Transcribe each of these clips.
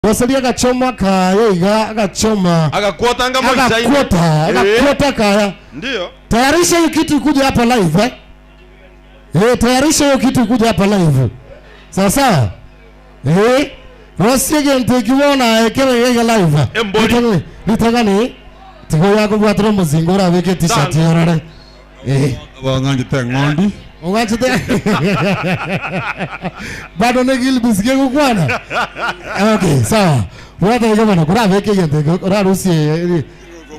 wasalia Choma kaya Choma akakuota ngamo isaini akakuota kaya ndio tayarisha hiyo kitu kuja hapa live tayarisha hiyo kitu kuja hapa live sasa Rosie gente kiona kile live litagani tigo yako bwatro muzingora weke t-shirt yorare wanganje tengondi unganje te bado negil bisige kukwana okay sawa bwatro kama kura weke gente kura Rosie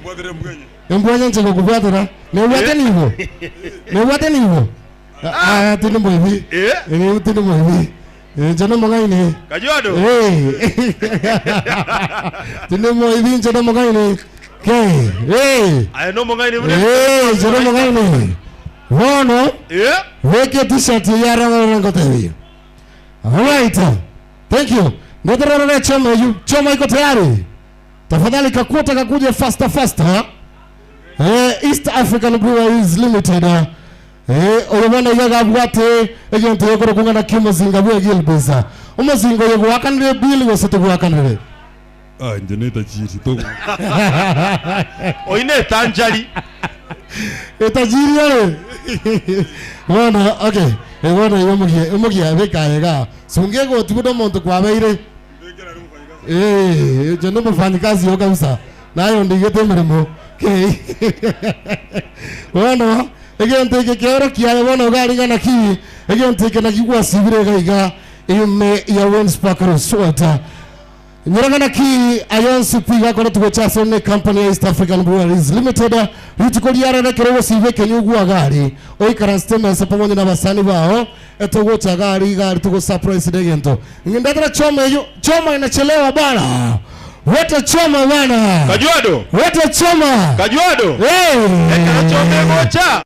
bwatro mgenye mbonye ncheko kubwatro ne bwate nivo tinu mwivi tinu mwivi Njana mongaine Kajuado Tinu mwivi njana mongaine Ayano mongaine mune njana mongaine Wono weke t-shirt yara wango tevi Alright thank you Ndotarara Choma iko tayari tafadhali kakuta kakuja faster East African Breweries Limited oyobana yaga bwate egento yokoro kungana kimuzinga bwe gilbisa umuzingo yego wakanire bili goseto wakanire njeneta chiri to oine tanjali etajiri yale wana okay wana yomugia bekayega sungego tubudo monto kwabeire jeno mfanyikazi yoga usa nayo ndigete mremo okay wana egente ke kero kiaye wono gari ngana ki egente ke nakigwa sibire gaiga ime ya Wensparker swata nyirangana ki ayon sipiga kono tugochaso ne company East African Breweries Limited ritukoliara na kero sibe kenyugwa gari oikara stemesa pamoja na basani bao etogocha gari tugo surprise degento ngindatara Choma inachelewa bana Weta Choma bana Kajuado Weta Choma Kajuado ekara Choma gocha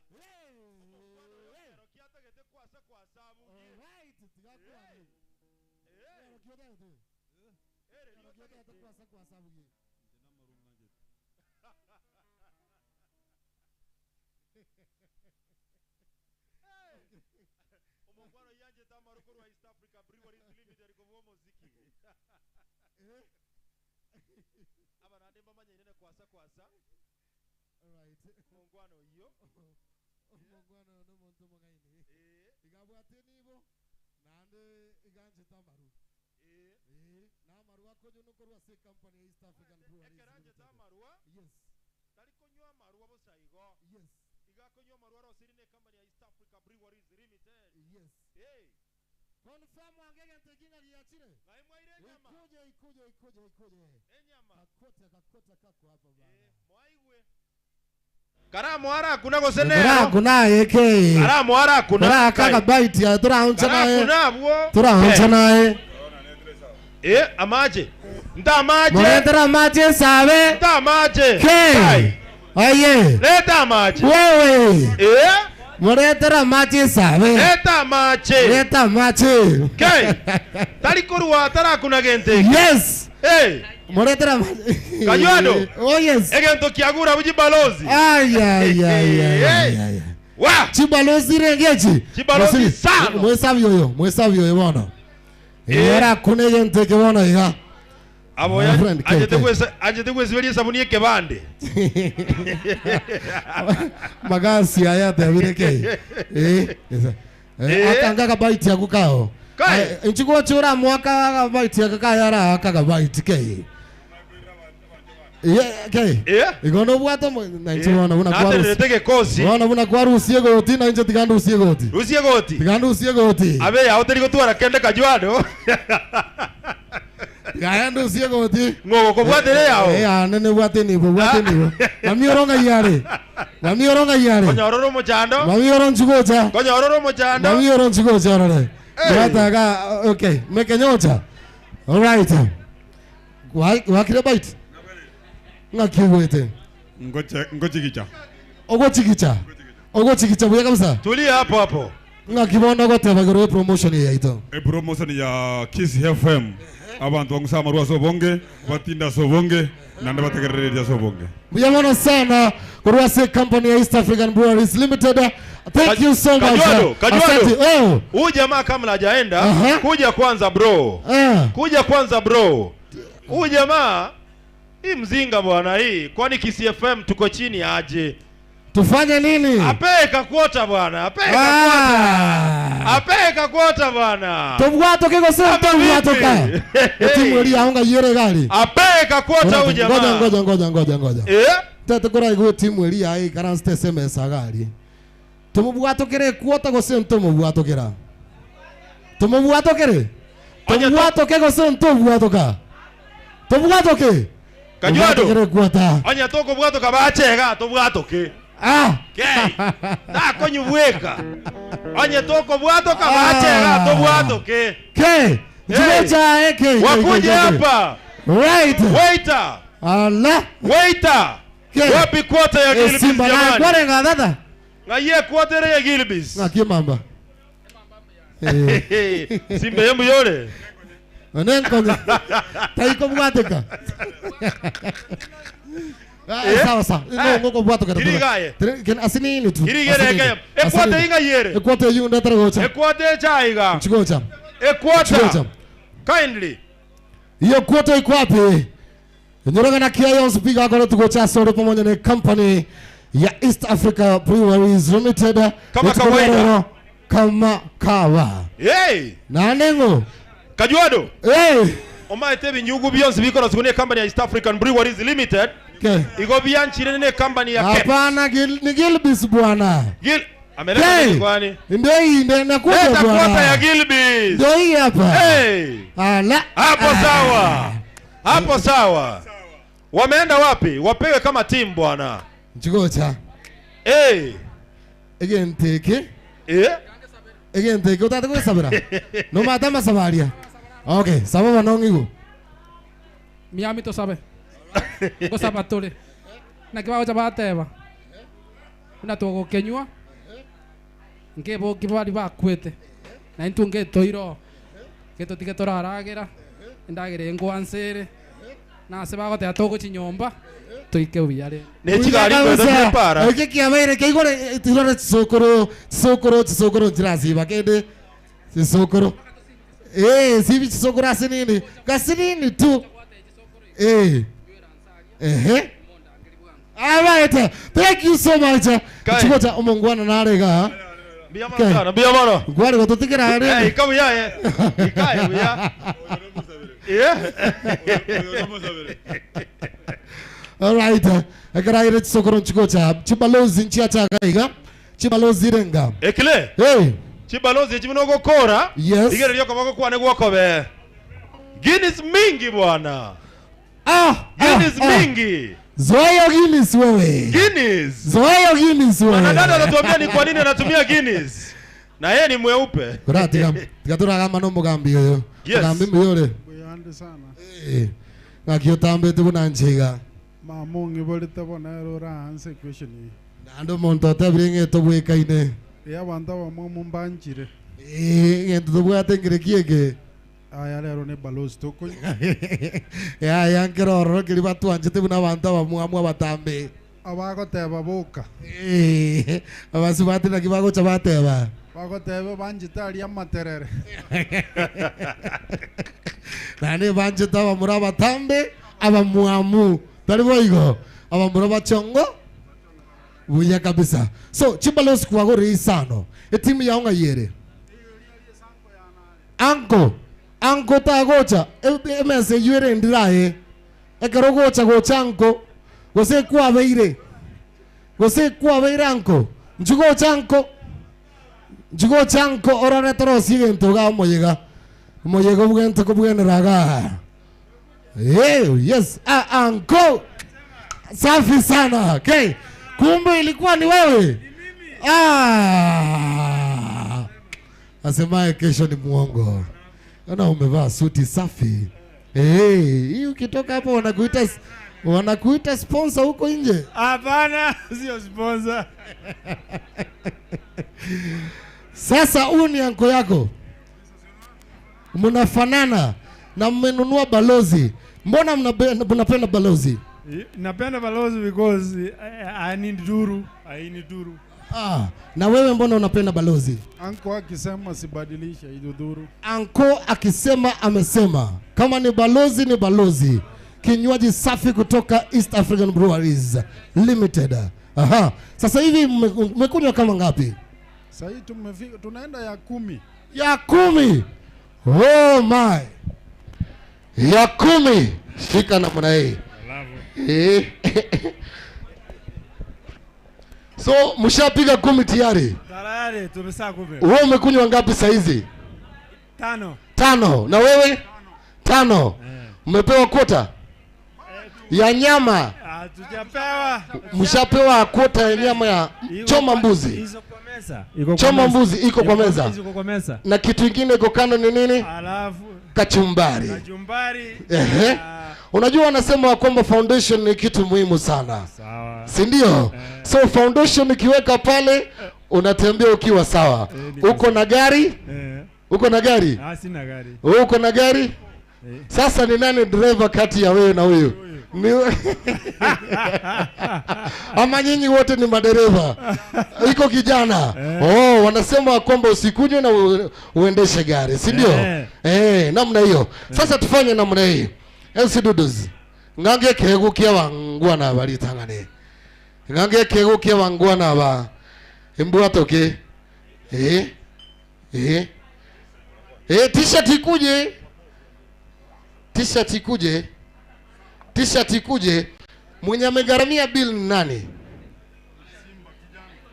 Karamu ara kuna gosenero kuna yeke karamu ara kuna kaka bite ya turauncha naye turauncha naye amaje ndamaje Moretera maje sabe ndamaje kai aye leta amaje wewe Moretera maje sabe leta maje kai talikurwa tara kuna gente yes Moretera Kajuado oh yes egento kiagura buji balozi ay wa chibalozi rengechi chibalozi sana mwesavyo yo bwana era kune gente ke bwana ya abo ya ajete kwesibeli sabuni yake bande magasi aya tabireke akanga ka bite ya kukao inchiko chura mwaka ka bite ya kakaya ra ka bite ke igono bwato na nchona una kwa nateke kosi una kwa rusie goti na nje tigandu usie goti abe ya hoteli gotwara kende Kajuado gayandu usie goti ngogo ko bwatere yao nene bwate ni mami oronga yare konyororo mochando mami oron chugocha konyororo mochando mami oron chugocha rore bwata okay mekenyocha all right wakire bite ngakiwete ngochikicha buya kabisa tulia hapo ngakibona goteba gero promotion ya ito promotion ya KISII FM abantu bangusama rwa sobonge batinda sobonge nande bategererera sobonge buyamona sana kwa company ya East African Breweries Limited. Thank you so much. Kajuado. Huyu jamaa kama hajaenda kuja kwanza bro. Kuja kwanza bro. Huyu jamaa hii mzinga bwana hii. Kwani KISII FM tuko chini aje? Tufanye nini? Apeka kuota bwana. Apeka kuota bwana. Tubwato kiko sio tubwato ka. Timu ile yaonga yere gali. Apeka kuota huyu jamaa. Ngoja. Tete kora igo timu ile ai karanste SMS gali. Tumubwato kere kuota go sio tumubwato kera. Tumubwato kere. Tumubwato kego sio tumubwato ka. Tumubwato ke. Kajwado. Anya toko bwato kabachega tubwato ke. Okay. Da konyuweka. Anya toko bwato kabachega tubwato ke. Ke. Jimecha eke. Wakuje hapa. Right. Waiter. Allah. Waiter. Wapi kwota ya Gilbis jamani? Simba na kware ngadada. Ngaye kwota ya Gilbis. Ngakie mamba. Simba yembu yole. Nenko. Taiko bwateka. Sawa. Ngo bwato kada. Kirigaye. Ken asini ni tu. Kirigere kaya. Ekwate inga yere. Ekwate yunda tragocha. Ekwate chaiga. Chigocha. Ekwata. Kindly. Iyo kwata iko wapi? Nyoroga na kia speaker kwa tugocha soro pamoja na company ya East Africa Breweries Limited. Kama kawaida. Kama kawa. Hey. Na nengo. Kajwado. Hey. Oma etebi nyugu beyond biko na company ya East African Breweries Limited. Okay. Igo beyond chirene company ya hapana ni Gilbis bwana. Ameleta nini kwani? Ndio nakuja bwana. Leta kwata ya Gilbis. Ndio hii hapa. Hey. Ala. Hapo sawa. Wameenda wapi? Wapewe kama team bwana. Njigocha. Again take. Again take. Utata kwa sabira. No matama sabaria. Okay, sababa nongigo. Miami to sabe. Ko sabatole. Na kiba cha bateba. Una to kenywa. Ngebo kiba ba kwete. Na intunge toiro. Keto tiketora aragera. Ndagere ngo ansere. Na se bago te atoko chinyomba. Toike uyare. Nechigari kwenda para. Oke kiamere ke igore tilore sokoro tirasi bakede. Sokoro. Sivi sokoro asinini. Kasinini tu. All right. Thank you so much. Chikota omongwana narega. Biamano. Gwari go tutikira are. Come here. Ikae buya. All right. Agara ire sokoro chikocha. Chibalozi nchiacha kaiga. Chibalozi renga. Ekile. Hey. Chibalozi chibinogo kora. Yes. Igere lyoko bako kwane gwako be. Guinness mingi bwana. Guinness mingi. Zoeyo Guinness wewe. Guinness. Zoeyo Guinness wewe. Mwanadada anatuambia ni kwa nini anatumia Guinness. Na yeye ni mweupe. Kurati tikatura kama no mugambi yo. Mugambi muyore. Buyande sana. Ngakyo tambe tubuna nchiga. Mamungi bolite bonero ranse question ni. Ando monto tabringe tobweka ine. Ya banda wa mumbanchire. Ngento tobwate ngirekieke. Aya lero ne balos toko. Ya yankero ro kiri batu anjete buna banda wa muamwa batambe. Abago teba boka. Abasubati na kibago chabate ba. Bago teba banjita ali amaterere. Nani banjita wa muraba tambe aba muamu. Tali boigo aba muraba chongo. Buya kabisa. So Chibalos kwa isano. Timu yaonga yere. Anko ta gocha. Emese yere ndirae. Ekero gocha gochanko. Gose kwa beire. Anko. Njugo chanko orane toro sigento ga moyega. Moyego bugento ko bugeneraga. Yes, anko. Safi sana. Okay. Kumbe ilikuwa ni wewe. Asemaye kesho ni muongo. Ana umevaa suti safi. Hii ukitoka hapo wanakuita sponsor huko nje. Hapana, sio sponsor. Sasa huyu ni anko yako. Mnafanana na mmenunua balozi. Mbona mnapenda balozi? Napenda balozi because I need duru. Na wewe mbona unapenda balozi? Anko akisema sibadilisha idudhuru. Anko akisema amesema. Kama ni balozi ni balozi. Kinywaji safi kutoka East African Breweries Limited. Aha. Sasa hivi mmekunywa kama ngapi? Sasa hivi tumefika tunaenda ya 10. Ya 10. Oh my. Ya 10. Shika namna hii. So mshapiga 10 tayari? Tayari tumesha 10. Wewe umekunywa ngapi saa hizi? 5. 5. Na wewe? 5. Mmepewa quota ya nyama? Hatujapewa. Mshapewa quota ya nyama ya choma mbuzi. Choma mbuzi iko kwa meza. Na kitu kingine iko kando ni nini? Alafu kachumbari. Ehe. Unajua wanasema kwamba foundation ni kitu muhimu sana. Sawa. Si ndio? So foundation ikiweka pale unatembea ukiwa sawa. Uko na gari? Uko na gari? Sina gari. Uko na gari? Sasa ni nani driver kati ya wewe na huyo? Ama nyinyi wote ni madereva? Iko kijana. Wanasema kwamba usikunywe na uendeshe gari, si ndio? Namna hiyo. Sasa tufanye namna hii. Elsiduduzi. Ngange kego kia wangua na bali tangane. Ngange kego kia wangua na ba. Embu atoke. T-shirt ikuje. T-shirt ikuje. Mwenye amegaramia bill ni nani?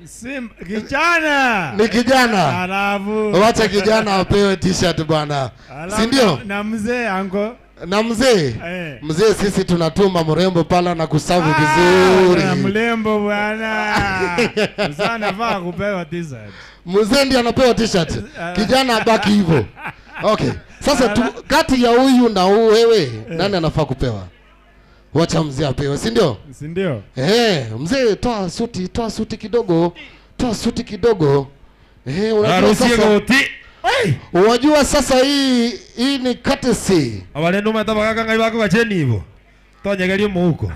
Simba kijana. Ni kijana. Alafu wacha kijana apewe t-shirt bwana. Si ndio? Na mzee ango. Na mzee? Mzee sisi tunatuma mrembo pala na kusavu vizuri. Na mrembo bwana. Sasa anafaa kupewa t-shirt. Mzee ndiye anapewa t-shirt. Kijana abaki hivyo. Okay. Sasa kati ya huyu na wewe nani anafaa kupewa? Wacha mzee apewe, si ndio? Si ndio? Mzee toa suti kidogo. Unajua sasa hii ni courtesy. Abalendo matabaka ngai bako gacheni hivyo. Tonyegerie muhuko.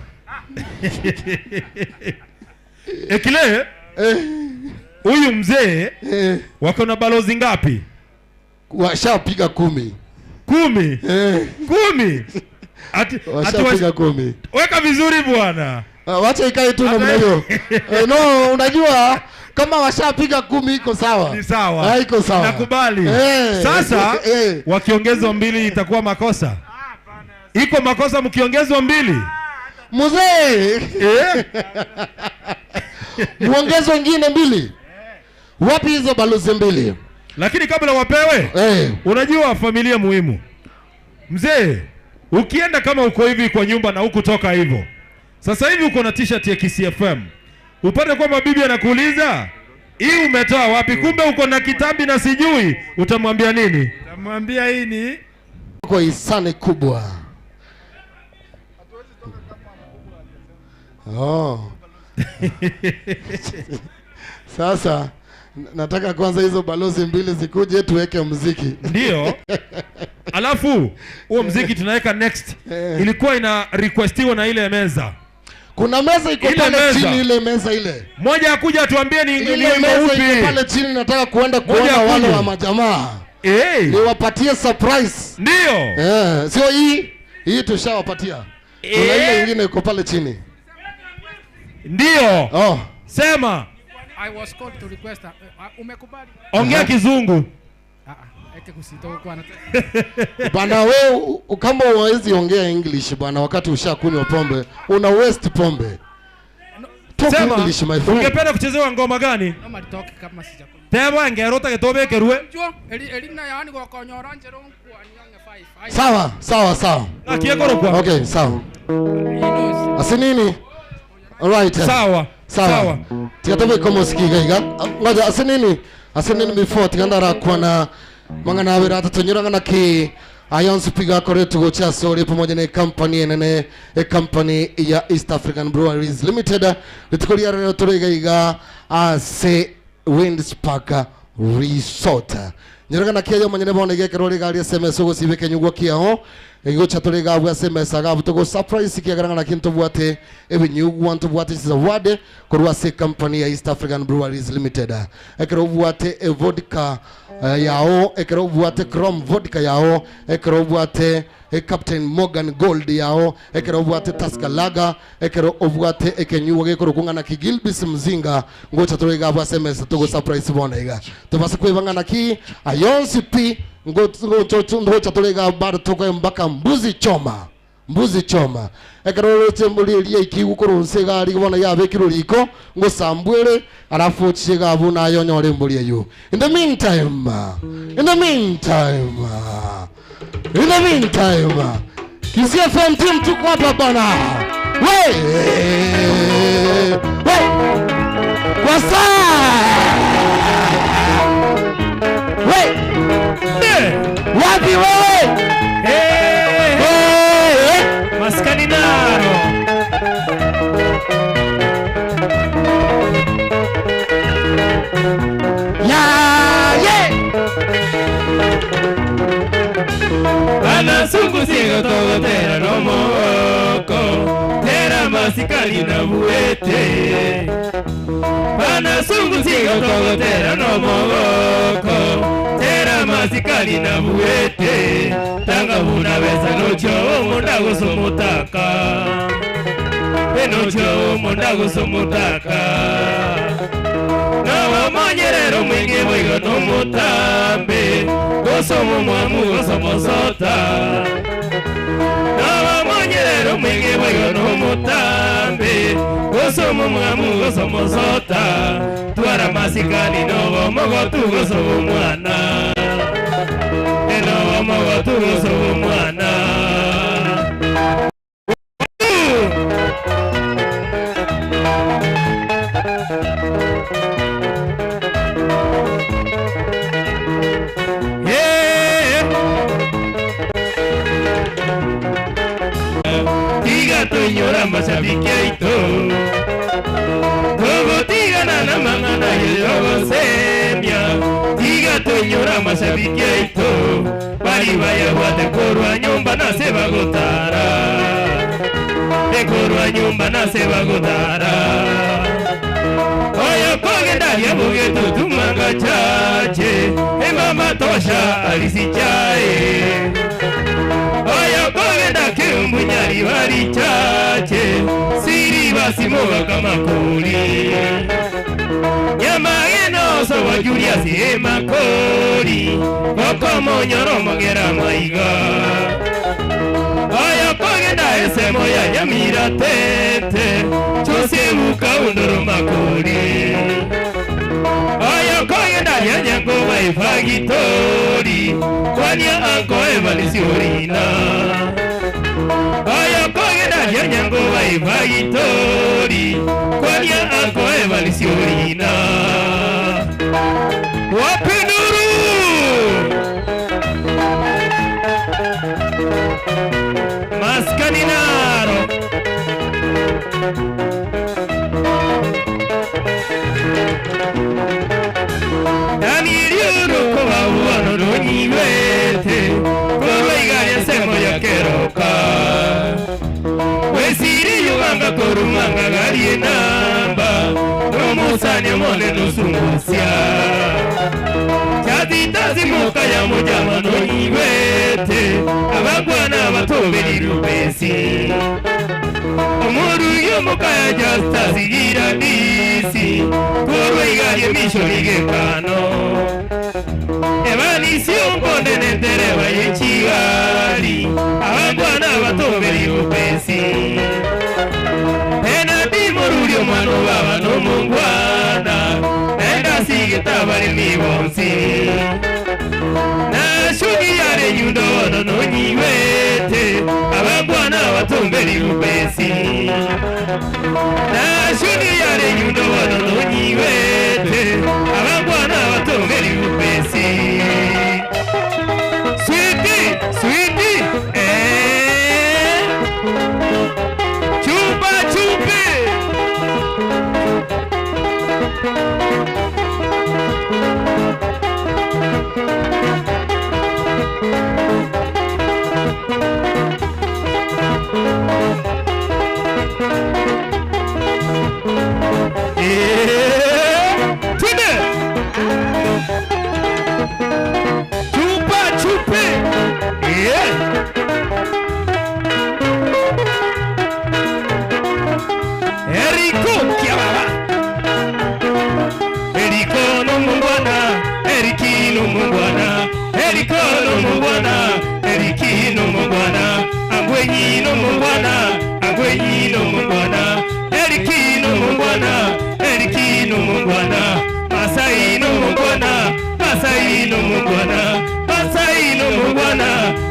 Ekile? Huyu mzee wako na balozi ngapi? Washapiga 10. 10? 10? Washapiga 10. Weka vizuri bwana. Wacha ikae tu namna hiyo. No, unajua kama washapiga 10 iko sawa. Ni sawa. Iko sawa. Nakubali. Sasa wakiongezwa 2 itakuwa makosa. Iko makosa mkiongezwa 2. Mzee. Muongezwe nyingine 2. Wapi hizo balozi 2? Lakini kabla wapewe, unajua familia muhimu. Mzee, ukienda kama uko hivi kwa nyumba na hukutoka hivyo. Sasa hivi uko na t-shirt ya KISII FM. Upate kwamba bibi anakuuliza, "Hii umetoa wapi?" Kumbe uko na kitambi na sijui, utamwambia nini? Utamwambia hii ni kwa hisani kubwa. Sasa nataka kwanza hizo balozi 2 zikuje tuweke muziki. Ndio. Alafu huo muziki tunaweka next. Ilikuwa ina requestiwa na ile meza. Kuna meza iko pale chini, ile meza ile. Mmoja akuja atuambie ni ile meza iko pale chini, nataka kuenda kuona wale wa majamaa. Niwapatie surprise. Ndio. Sio hii tushawapatia. Kuna ile nyingine iko pale chini. Ndio. Sema. I was called to request. Umekubali? Ongea Kizungu. Eti kusitoka kwa bana wewe kama huwezi ongea English bana wakati ushakunywa pombe, una waste pombe. Talk English my friend. Ungependa kuchezewa ngoma gani? Kama litoke kama sijakunywa. Tebo ngerota getobe kerue. Elina yani kwa konyora njero kwa nyonge 5. Sawa. Akiekoro kwa. Okay, sawa. Asinini? Alright. Sawa. Tikatobe kama sikiga iga. Ngoja asinini before tikandara kwa na mangana abira tutonyora na ki Ayonsu piga kore tugocha sori pamoja na company nene company ya East African Breweries Limited litukoria rero turega iga ase Windspark Resort nyiraga na kiayo manyene bone gekerori gari SMS go sibeke nyugwa kiaho Egocha tulega bwa SMS agabu tugo surprise kiagaranga na kintu bwate ebinyugu wantu bwate zawade korwa se company ya East African Breweries Limited. Ekero bwate vodka yao, ekero bwate Chrome vodka yao, ekero bwate Captain Morgan Gold yao, ekero bwate Tusker Lager, ekero obwate ekenyuwa gekoro kungana kigilbis mzinga. Ngocha tulega bwa SMS tugo surprise bonega. Tubase kwebanga ki ayonsi pi ngocha tulega bado toka mbaka mbuzi choma ekaro tembuli ikigukuru nsega ari bona yabe kiruriko ngo sambwere arafu chiga buna yonyore mbuli eyo. In the meantime KISII FM team tuko hapa bana. We wasa wapi wewe? Maskani naro. Ana sungu sigo todo tera no moko, tera masikali na buete. Ana sungu sigo todo tera no moko, tera masikali na buete. Tanga buna besa nocho mondago somotaka, enocho mondago somotaka. Nawa monyerero mwingi mwigo no mutambe, gosomo mwamu gosomo sota. Nawa monyerero mwingi mwigo no mutambe, gosomo mwamu gosomo sota. Tuara masikani no mogo tu gosomo mwana, eno mogo tu gosomo mwana. Señora mashabiki aito Togo tiga na mangana yogo semia Tiga señora mashabiki aito Bari vaya wate korwa nyumba na se bagotara Korwa nyumba na se bagotara Oya koge ndari ya buge tutumanga chache Mama tosha alisi chae Oya koge ndake umbunyari wari chache Siri basi moga kama kuli Nyama eno so wa Julius ema koli Koko monyoro mogera maiga Oya koge nda ese moya yamira tete Chose uka undoro makoli Oya koge nda yanyango waifagitori Kwanya anko evalisi orina Oya koge nda yanyango waifagitori Kwanya anko evalisi orina Wapinuru Maskaninaro Daniliuru kwa uwano noniwete Kwa igaya semo ya keroka Wesiri yuganga korumanga galie namba Nomusani mone nusungusya Chaditazi muka ya mujama noniwete Abagwana batobeli rubesi Omuru yomuka ya jasta sigira disi Koro igalie misho ligekano Ebani siumbone nenderewa yechigali Abagwana batobeli rubesi Pena dimorulio mano baba no mungwana Nenda sigeta bari mibonsi Na shugi yare nyundo no nyiwete Abagwana batombeli rubesi Na shugi yare nyundo no nyiwete Abagwana batombeli rubesi Sweetie Chupa chupe mungwana agwenyi no mungwana Eriki no mungwana Eriki no mungwana Masai no mungwana Masai no mungwana Masai no mungwana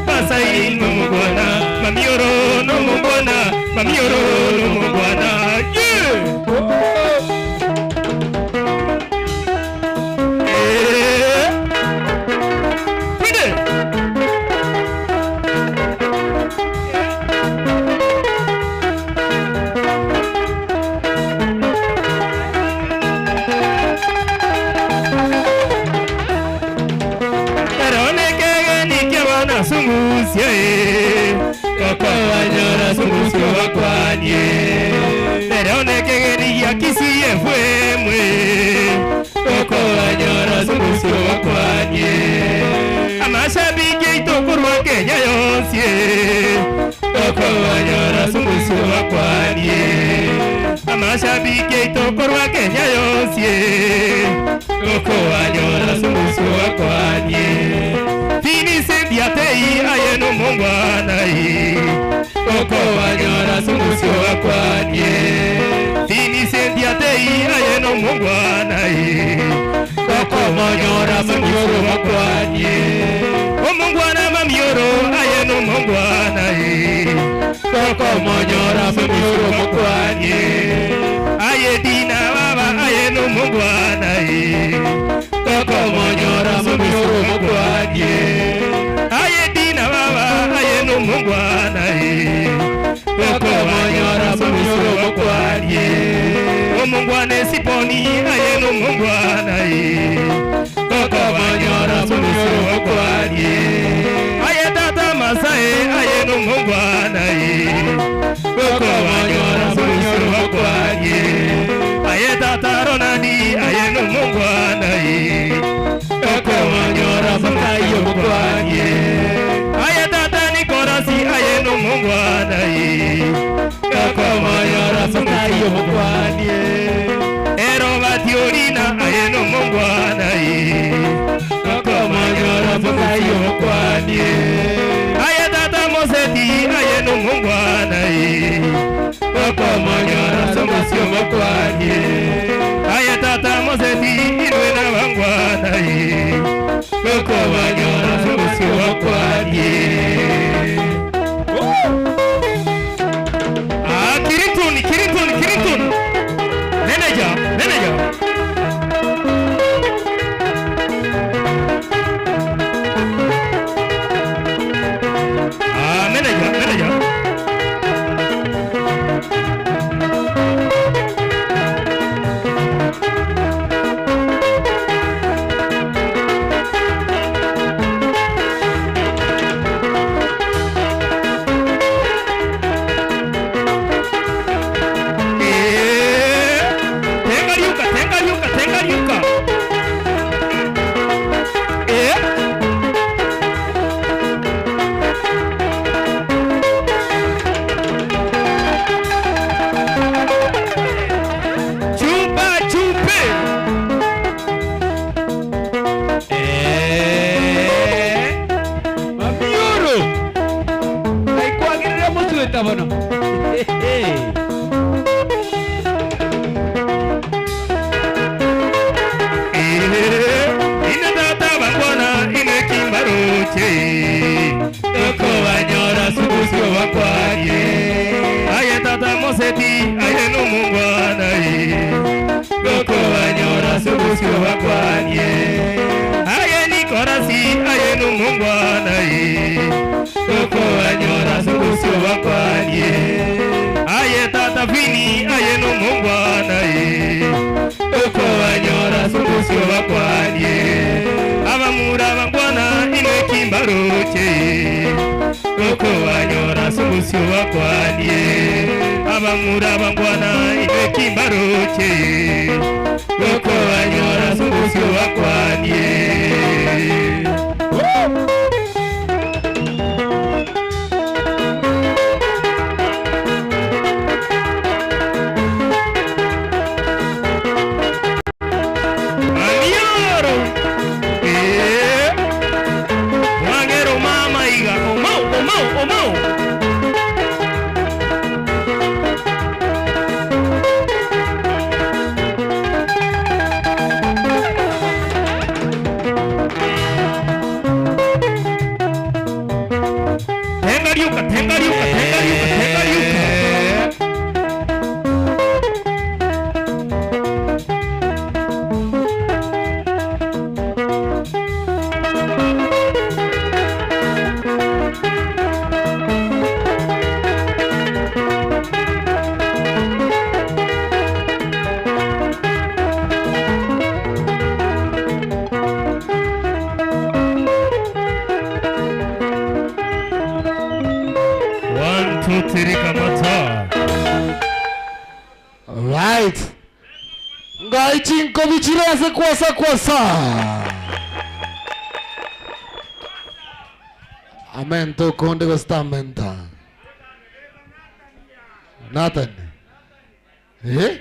Masai no mungwana Mamioro no mungwana Mamioro no mungwana KISII FM Koko wanyora sungusio wakwanye Amashabiki itokurwa Kenya yonsie Koko wanyora sungusio wakwanye Amashabiki itokurwa Kenya yonsie Koko wanyora sungusio wakwanye Fini sendia tei ayeno mongwanai Koko wanyora sungusio wakwanye Fini sendia tei ayeno mongwanai Koko wanyora sungusio wakwanye O mongwana mamioro ayeno mongwanai Koko wanyora sungusio wakwanye Ayedina baba ayeno mongwanai Koko wanyora sungusio wakwanye Ayedina baba ayeno mongwanai Koko wanyora sungusio wakwanye O mongwane siponi ayeno mongwanai Koko wanyora sungusio wakwanye Ayetata Masai ayeno mongwanai Koko wanyora sungusio wakwanye Ayetata Ronadi ayeno mongwanai Koko wanyora sungusio wakwanye Ayetata Nikorasi ayeno mongwanai Koko wanyora sungusio wakwanye Ero batiorina ayeno mongwanai Koko wanyora sungusio wakwanye Ayetata Moseti ayeno mongwanai Koko wanyora sungusio wakwanye Ayetata Moseti irwena wangwanai Koko wanyora sungusio wakwanye Kiritun Manager Moto. Right. Ngai chinko bichileze kwasa. Amen to konde gostamenta. Nathan. Eh?